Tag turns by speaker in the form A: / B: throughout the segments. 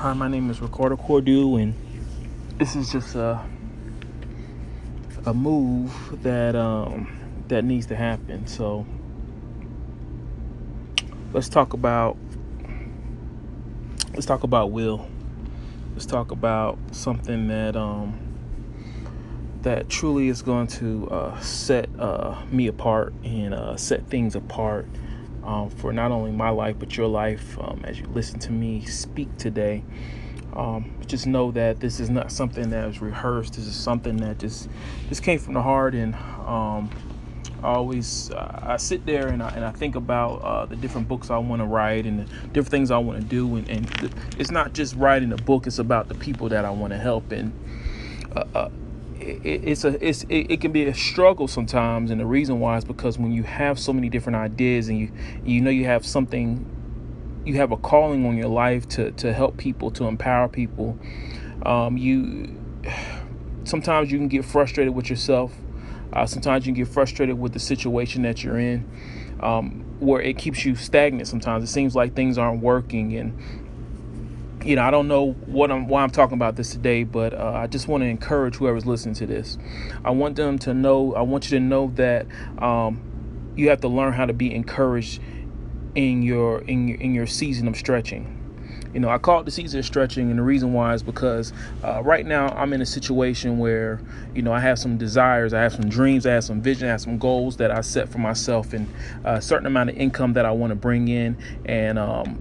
A: Hi, my name is Ricardo Cordu, and this is just a move that needs to happen. So let's talk about will. Let's talk about something that truly is going to set me apart and set things apart for not only my life but your life. As you listen to me speak today, just know that this is not something that was rehearsed. This is something that just came from the heart. And I sit there and I think about the different books I want to write and the different things I want to do. And it's not just writing a book. It's about the people that I want to help. And it can be a struggle sometimes. And the reason why is because when you have so many different ideas and you have something, you have a calling on your life to help people, to empower people. Sometimes you can get frustrated with yourself. Sometimes you can get frustrated with the situation that you're in, where it keeps you stagnant. Sometimes it seems like things aren't working. And, I don't know why I'm talking about this today, but I just want to encourage whoever's listening to this. I want you to know that you have to learn how to be encouraged in your season of stretching. I call it the season of stretching, and the reason why is because right now I'm in a situation where I have some desires, I have some dreams, I have some vision, I have some goals that I set for myself, and a certain amount of income that I want to bring in. And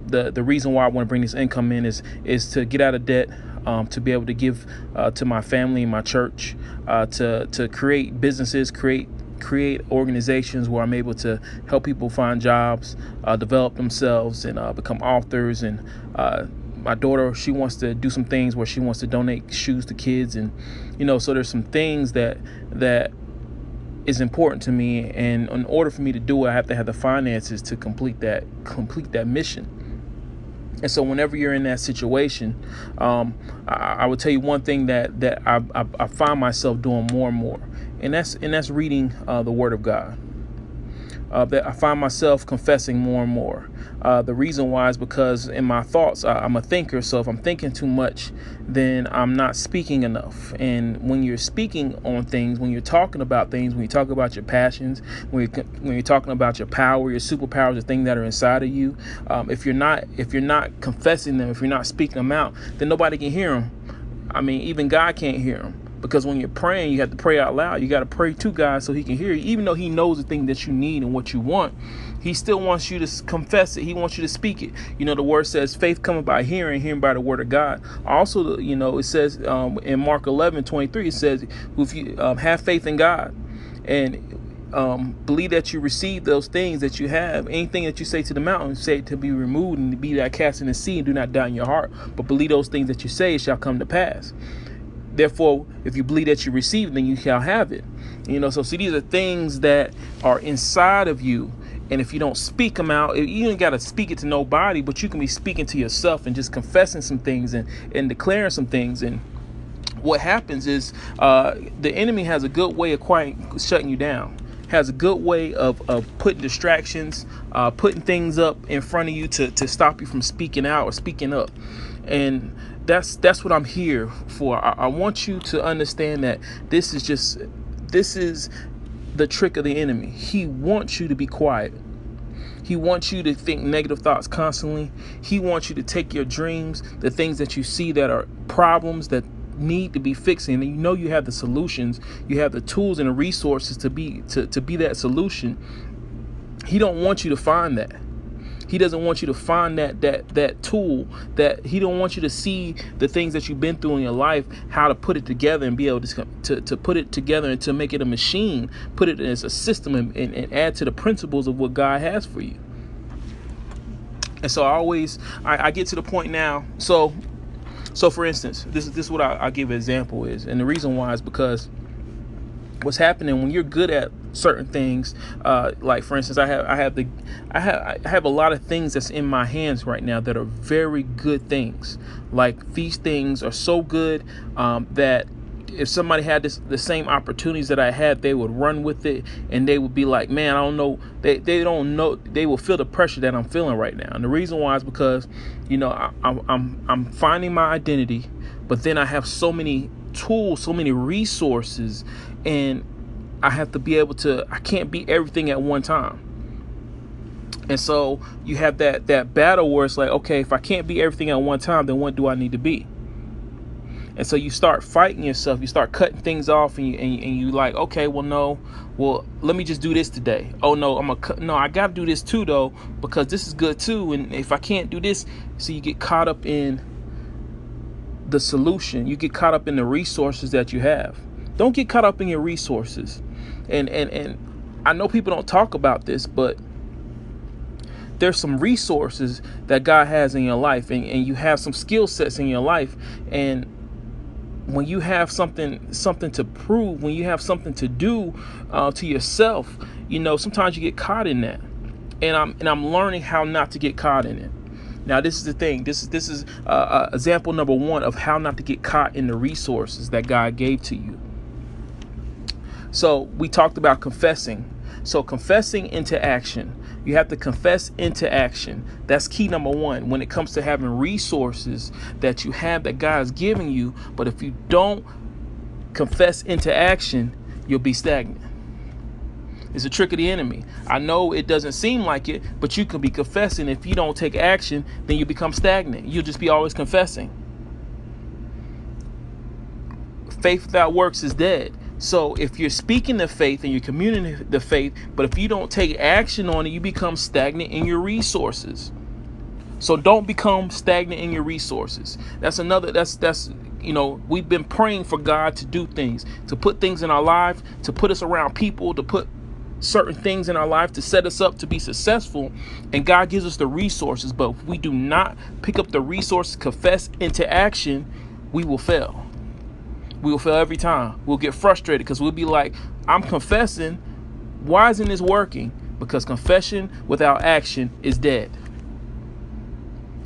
A: the reason why I want to bring this income in is to get out of debt, to be able to give to my family and my church, to create businesses, create organizations where I'm able to help people find jobs, develop themselves, and become authors. And my daughter, she wants to do some things where she wants to donate shoes to kids. And so there's some things that is important to me, and in order for me to do it, I have to have the finances to complete that mission. And so whenever you're in that situation, I would tell you one thing that I find myself doing more and more, and that's reading the Word of God. That I find myself confessing more and more. The reason why is because in my thoughts, I'm a thinker. So if I'm thinking too much, then I'm not speaking enough. And when you're speaking on things, when you're talking about things, when you talk about your passions, when you're talking about your power, your superpowers, the things that are inside of you, if you're not confessing them, if you're not speaking them out, then nobody can hear them. I mean, even God can't hear them. Because when you're praying, you have to pray out loud. You got to pray to God so he can hear you. Even though he knows the thing that you need and what you want, he still wants you to confess it. He wants you to speak it. The word says faith cometh by hearing by the word of God. Also, it says in Mark 11:23, it says, if you have faith in God and believe that you receive those things that you have, anything that you say to the mountain, say it to be removed and to be that cast in the sea, and do not doubt in your heart, but believe those things that you say, it shall come to pass. Therefore, if you believe that you receive, then you shall have it. So see, these are things that are inside of you. And if you don't speak them out, you ain't got to speak it to nobody, but you can be speaking to yourself and just confessing some things and declaring some things. And what happens is the enemy has a good way of shutting you down, has a good way of putting distractions, putting things up in front of you to stop you from speaking out or speaking up. And that's what I'm here for. I want you to understand that this is the trick of the enemy. He wants you to be quiet. He wants you to think negative thoughts constantly. He wants you to take your dreams, the things that you see that are problems that need to be fixed, and you have the solutions, you have the tools and the resources to be that solution. He don't want you to find that. He doesn't want you to find that tool. That he don't want you to see the things that you've been through in your life, how to put it together and be able to put it together and to make it a machine, put it as a system and add to the principles of what God has for you. And so I get to the point now. So for instance, this is what I give an example is, and the reason why is because what's happening when you're good at certain things, like for instance, I have a lot of things that's in my hands right now that are very good things. Like these things are so good that if somebody had the same opportunities that I had, they would run with it, and they would be like, man, I don't know. They don't know. They will feel the pressure that I'm feeling right now. And the reason why is because, I'm finding my identity, but then I have so many tools, so many resources, and I have to be able to, I can't be everything at one time. And so you have that battle where it's like, okay, if I can't be everything at one time, then what do I need to be? And so you start fighting yourself. You start cutting things off, and you like, okay, let me just do this today. Oh no, I got to do this too though, because this is good too. And if I can't do this, so you get caught up in the solution. You get caught up in the resources that you have. Don't get caught up in your resources. And I know people don't talk about this, but there's some resources that God has in your life, and you have some skill sets in your life. And when you have something to prove, when you have something to do to yourself, sometimes you get caught in that. And I'm learning how not to get caught in it. Now, this is the thing. This is example number 1 of how not to get caught in the resources that God gave to you. So we talked about confessing. So confessing into action. You have to confess into action. That's key number 1 when it comes to having resources that you have that God is giving you. But if you don't confess into action, you'll be stagnant. It's a trick of the enemy. I know it doesn't seem like it, but you can be confessing. If you don't take action, then you become stagnant. You'll just be always confessing. Faith without works is dead. So if you're speaking the faith and you're communicating the faith, but if you don't take action on it, you become stagnant in your resources. So don't become stagnant in your resources. That's we've been praying for God to do things, to put things in our life, to put us around people, to put certain things in our life to set us up to be successful. And God gives us the resources. But if we do not pick up the resources, confess into action, we will fail. We will fail every time. We'll get frustrated because we'll be like, I'm confessing. Why isn't this working? Because confession without action is dead.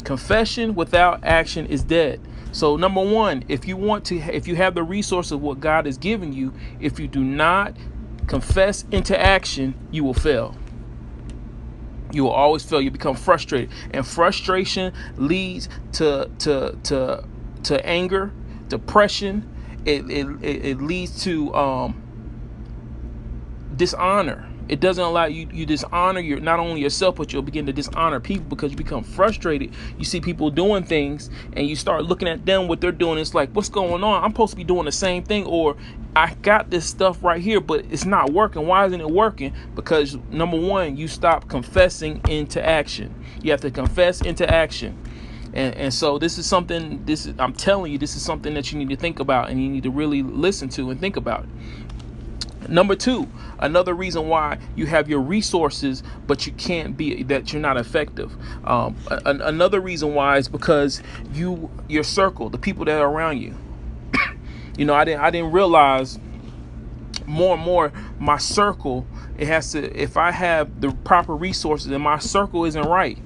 A: Confession without action is dead. So number 1, if you have the resource of what God has given you, if you do not confess into action, you will fail. You will always fail. You become frustrated, and frustration leads to anger, depression. It leads to dishonor. It doesn't allow you dishonor not only yourself, but you'll begin to dishonor people because you become frustrated. You see people doing things and you start looking at them, what they're doing. It's like, what's going on? I'm supposed to be doing the same thing, or I got this stuff right here, but it's not working. Why isn't it working? Because number 1, you stop confessing into action. You have to confess into action. And so I'm telling you, this is something that you need to think about, and you need to really listen to and think about it. Number 2, another reason why you have your resources, but that you're not effective. Another reason why is because your circle, the people that are around you. I didn't realize more and more my circle, if I have the proper resources and my circle isn't right,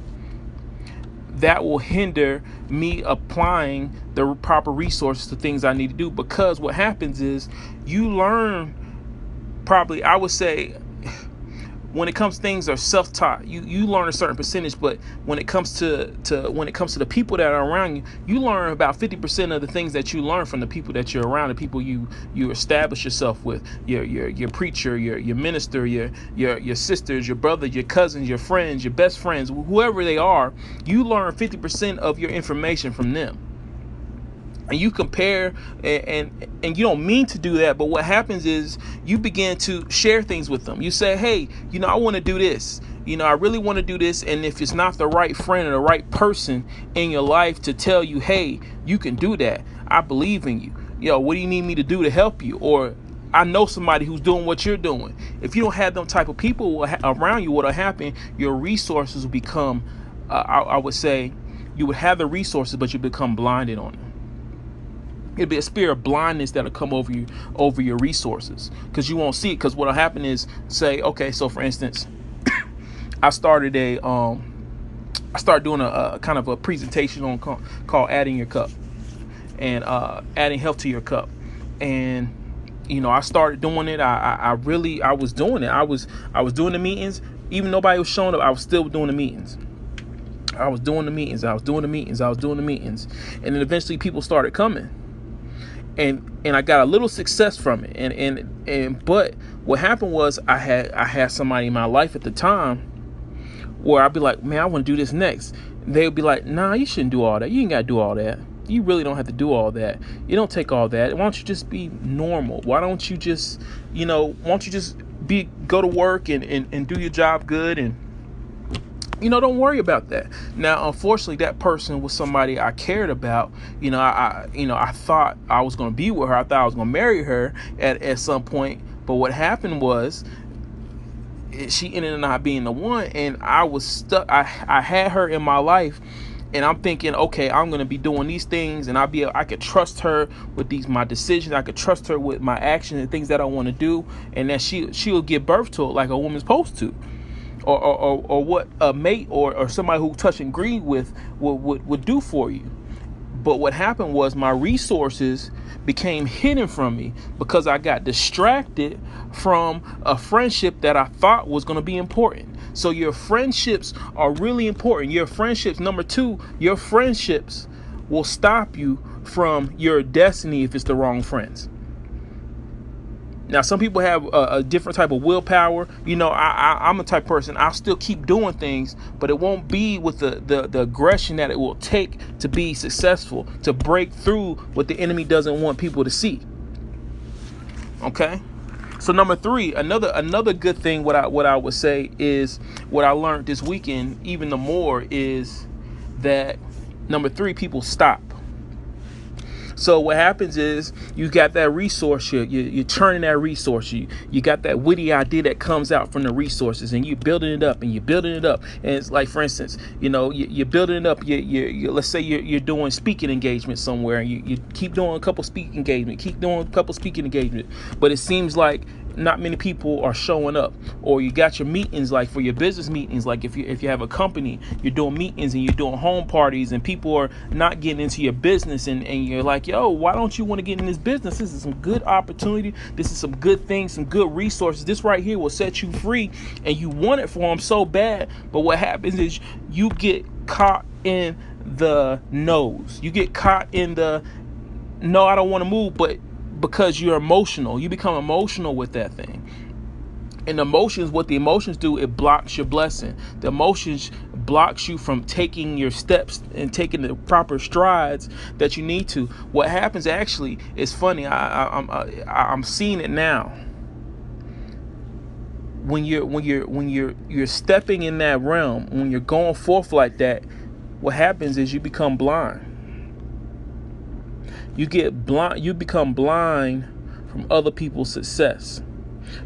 A: that will hinder me applying the proper resources to things I need to do. Because what happens is you learn, probably, I would say, when it comes to things that are self-taught, you learn a certain percentage, but when it comes to the people that are around you, you learn about 50% of the things that you learn from the people that you're around, the people you establish yourself with, your preacher, your minister, your sisters, your brother, your cousins, your friends, your best friends, whoever they are. You learn 50% of your information from them. And you compare, and you don't mean to do that, but what happens is you begin to share things with them. You say, hey, I want to do this. I really want to do this. And if it's not the right friend or the right person in your life to tell you, hey, you can do that, I believe in you. What do you need me to do to help you? Or I know somebody who's doing what you're doing. If you don't have them type of people around you, what'll happen? Your resources will become, I would say, you would have the resources, but you become blinded on them. It'll be a spirit of blindness that'll come over your resources, because you won't see it. Because what'll happen is, say, okay, so for instance, I started doing a kind of a presentation called Adding Your Cup, and adding health to your cup. And I started doing it. I was doing it. I was doing the meetings. Even nobody was showing up, I was still doing the meetings. I was doing the meetings. And then eventually people started coming. And I got a little success from it. And but what happened was I had somebody in my life at the time where I'd be like, man, I want to do this next. They would be like, nah, you shouldn't do all that. You ain't got to do all that. You really don't have to do all that. You don't take all that. Why don't you just be normal? Why don't you just, go to work and do your job good, and don't worry about that. Now, unfortunately, that person was somebody I cared about. I thought I was going to be with her. I thought I was going to marry her at some point. But what happened was she ended up not being the one, and I was stuck. I had her in my life, and I'm thinking, okay, I'm going to be doing these things, and I could trust her with my decisions. I could trust her with my actions and things that I want to do, and that she'll give birth to it like a woman's supposed to. Or what a mate or somebody who touch and agree with would do for you. But what happened was my resources became hidden from me because I got distracted from a friendship that I thought was going to be important. So your friendships are really important. Your friendships, number two, your friendships will stop you from your destiny if it's the wrong friends. Now, some people have a different type of willpower. I'm a type of person, I'll still keep doing things, but it won't be with the aggression that it will take to be successful, to break through what the enemy doesn't want people to see. Okay? So number three, another good thing, what I would say is what I learned this weekend, even the more, is that number three, people stop. So what happens is you got that resource, you're turning that resource. You got that witty idea that comes out from the resources, and you're building it up and you're building it up. And it's like, for instance, you're building it up. You let's say you're doing speaking engagement somewhere, and you keep doing a couple speaking engagement, but it seems like not many people are showing up. Or you got your meetings, like for your business meetings, like if you have a company, you're doing meetings and you're doing home parties, and people are not getting into your business, and you're like, yo, why don't you want to get in this business? This is some good opportunity. This is some good things, some good resources. This right here will set you free, and you want it for them so bad. But what happens is you get caught in the no's. You get caught in the, no, I don't want to move, but because you're emotional, you become emotional with that thing. And emotions, what the emotions do, it blocks your blessing. The emotions blocks you from taking your steps and taking the proper strides that you need to. What happens actually is funny. I'm seeing it now. When you're stepping in that realm, when you're going forth like that, what happens is you become blind. You get blind. You become blind from other people's success,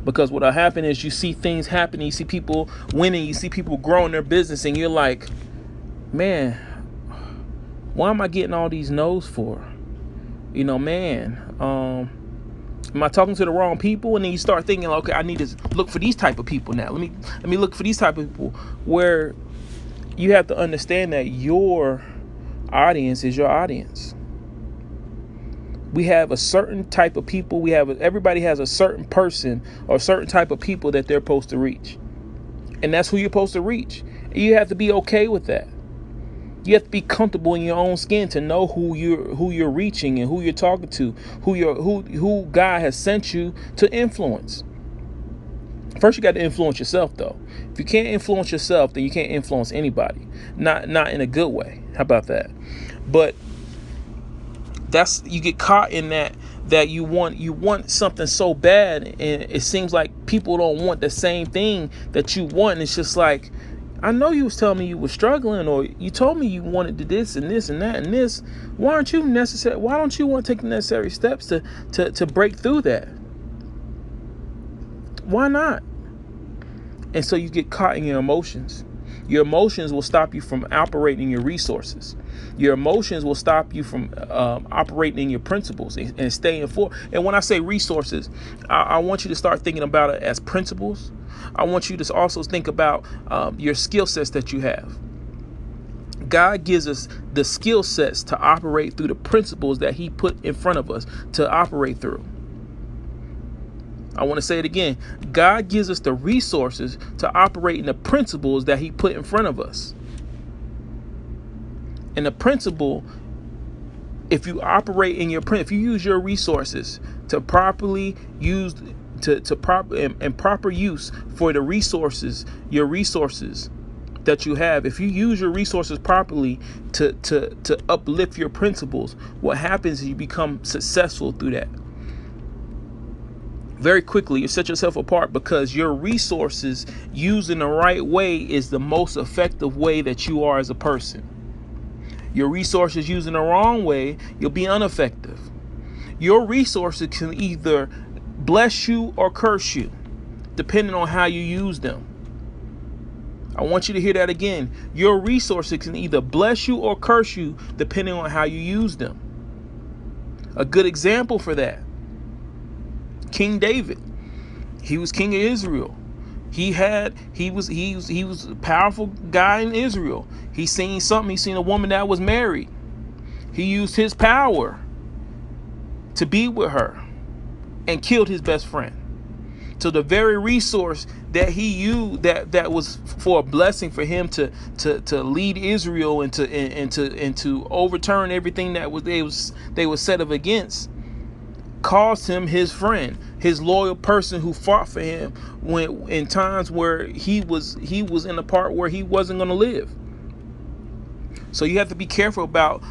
A: because what'll happen is you see things happening, you see people winning, you see people growing their business, and you're like, man, why am I getting all these no's for? Am I talking to the wrong people? And then you start thinking, okay, I need to look for these type of people now. Let me look for these type of people. Where you have to understand that your audience is your audience. We have a certain type of people. Everybody has a certain person or a certain type of people that they're supposed to reach. And that's who you're supposed to reach. You have to be okay with that. You have to be comfortable in your own skin to know who you're reaching and who you're talking to, who God has sent you to influence. First, you got to influence yourself, though. If you can't influence yourself, then you can't influence anybody. Not in a good way. How about that? But you get caught in that you want something so bad, and it seems like people don't want the same thing that you want. And it's just like, I know you was telling me you were struggling, or you told me you wanted to this and this and that and this. Why don't you want to take the necessary steps to break through that? Why not? And so you get caught in your emotions. Your emotions will stop you from operating your resources. Your emotions will stop you from operating in your principles and staying for. And when I say resources, I want you to start thinking about it as principles. I want you to also think about your skill sets that you have. God gives us the skill sets to operate through the principles that he put in front of us to operate through. I want to say it again. God gives us the resources to operate in the principles that he put in front of us. And the principle, if you operate in if you use your resources to properly use proper use for the resources, your resources that you have, if you use your resources properly to uplift your principles, what happens is you become successful through that. Very quickly, you set yourself apart because your resources used in the right way is the most effective way that you are as a person. Your resources used in the wrong way, you'll be ineffective. Your resources can either bless you or curse you, depending on how you use them. I want you to hear that again. Your resources can either bless you or curse you, depending on how you use them. A good example for that, King David. He was king of Israel. He was a powerful guy in Israel. He seen something. He seen a woman that was married. He used his power to be with her and killed his best friend. So the very resource that he used that was for a blessing for him to lead Israel and to overturn everything that they were set up against, cost him his friend, his loyal person who fought for him when in times where he was in a part where he wasn't going to live. So you have to be careful about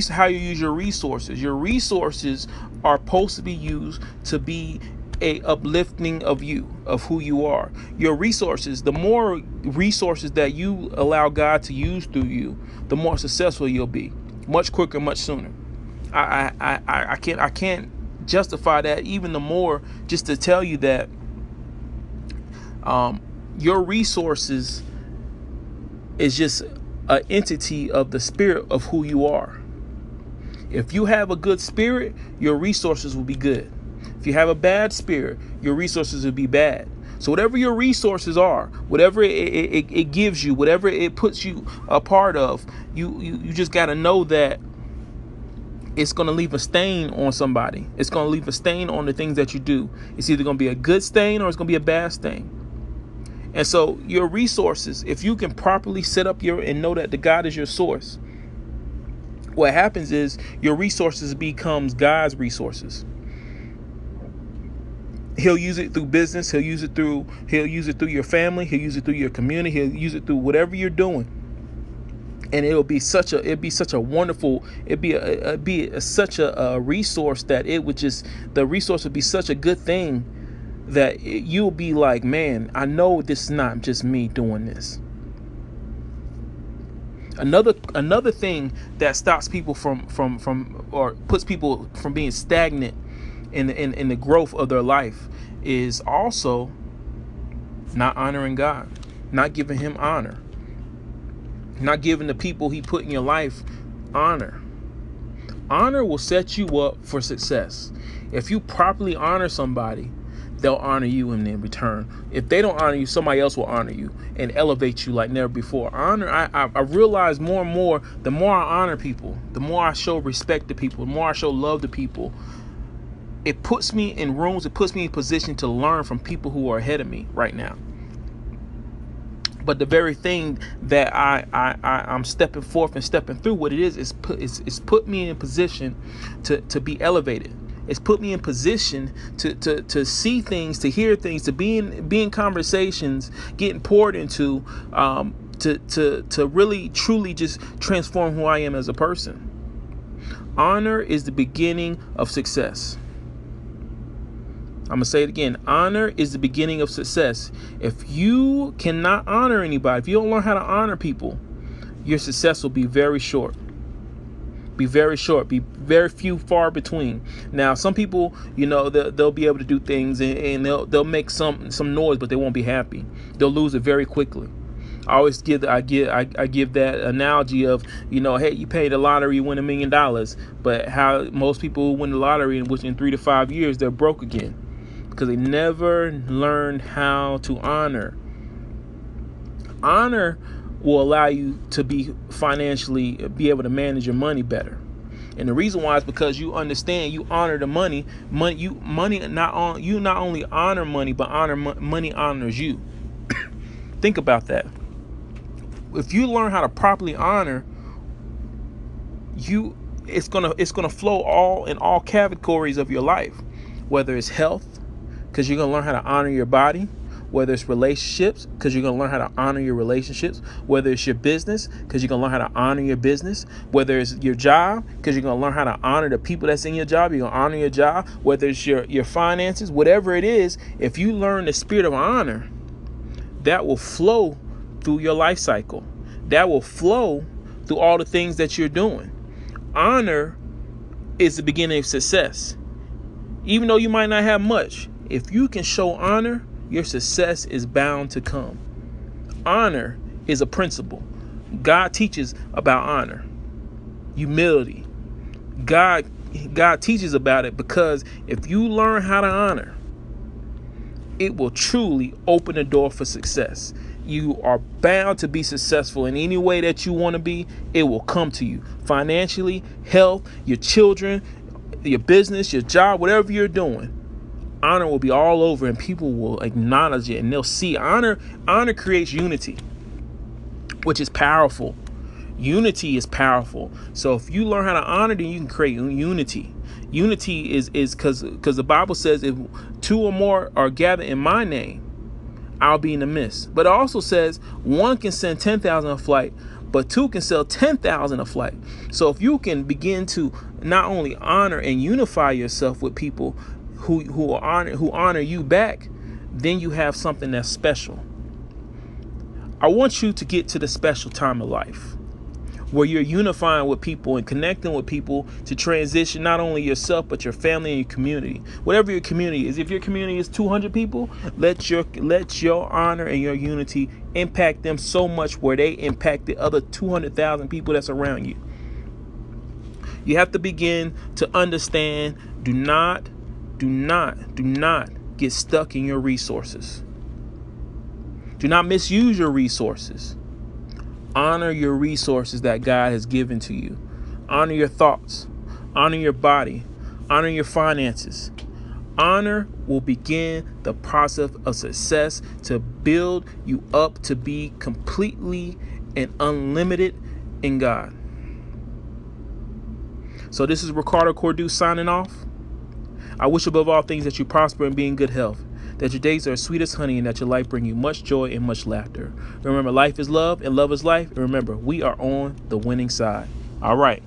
A: how you use your resources. Your resources are supposed to be used to be a uplifting of you, of who you are. Your resources, the more resources that you allow God to use through you, the more successful you'll be, much quicker, much sooner. I can't justify that even the more, just to tell you that your resources is just an entity of the spirit of who you are. If you have a good spirit, your resources will be good. If you have a bad spirit, your resources will be bad. So whatever your resources are, whatever it gives you, whatever it puts you a part of, you just got to know that it's going to leave a stain on somebody. It's going to leave a stain on the things that you do. It's either going to be a good stain or it's going to be a bad stain. And so your resources, if you can properly set up and know that the God is your source, what happens is your resources becomes God's resources. He'll use it through business. He'll use it through your family. He'll use it through your community. He'll use it through whatever you're doing. And it'd be such a wonderful, such a resource that the resource would be such a good thing that you'll be like, man, I know this is not just me doing this. Another thing that stops people from or puts people from being stagnant in the growth of their life is also not honoring God, not giving him honor, not giving the people he put in your life honor. Honor will set you up for success. If you properly honor somebody, they'll honor you in return. If they don't honor you, somebody else will honor you and elevate you like never before. Honor, I realize more and more, the more I honor people, the more I show respect to people, the more I show love to people, it puts me in rooms, it puts me in position to learn from people who are ahead of me right now. But the very thing that I'm stepping forth and stepping through, what it is put me in position to be elevated. It's put me in position to see things, to hear things, to be in conversations, getting poured into, to really truly just transform who I am as a person. Honor is the beginning of success. I'm going to say it again. Honor is the beginning of success. If you cannot honor anybody, if you don't learn how to honor people, your success will be very short. Be very short. Be very few, far between. Now, some people, they'll be able to do things and they'll make some noise, but they won't be happy. They'll lose it very quickly. I give that analogy of, hey, you pay the lottery, you win $1 million, but how most people win the lottery, which in 3 to 5 years they're broke again. Because they never learned how to honor. Honor will allow you to be able to manage your money better. And the reason why is because you understand, you honor the money. You not only honor money, but money honors you. Think about that. If you learn how to properly honor you, it's gonna flow in all categories of your life, whether it's health, because you're gonna learn how to honor your body. Whether it's relationships, because you're going to learn how to honor your relationships. Whether it's your business, because you're going to learn how to honor your business. Whether it's your job, because you're going to learn how to honor the people that's in your job. You're going to honor your job. Whether it's your finances, whatever it is, if you learn the spirit of honor, that will flow through your life cycle. That will flow through all the things that you're doing. Honor is the beginning of success. Even though you might not have much, if you can show honor, your success is bound to come. Honor is a principle. God teaches about honor, humility. God teaches about it, because if you learn how to honor, it will truly open the door for success. You are bound to be successful in any way that you want to be. It will come to you financially, health, your children, your business, your job, whatever you're doing. Honor will be all over, and people will acknowledge it, and they'll see honor. Honor creates unity, which is powerful. Unity is powerful. So if you learn how to honor, then you can create unity. Unity is because the Bible says, if two or more are gathered in my name, I'll be in the midst. But it also says one can send 10,000 a flight, but two can sell 10,000 a flight. So if you can begin to not only honor and unify yourself with people who honor you back, then you have something that's special. I want you to get to the special time of life where you're unifying with people and connecting with people to transition not only yourself, but your family and your community. Whatever your community is. If your community is 200 people, let your honor and your unity impact them so much where they impact the other 200,000 people that's around you. You have to begin to understand, do not get stuck in your resources. Do not misuse your resources. Honor your resources that God has given to you. Honor your thoughts. Honor your body. Honor your finances. Honor will begin the process of success to build you up to be completely and unlimited in God. So this is Ricardo Cordu signing off. I wish above all things that you prosper and be in good health, that your days are sweet as honey, and that your life bring you much joy and much laughter. Remember, life is love and love is life. And remember, we are on the winning side. All right.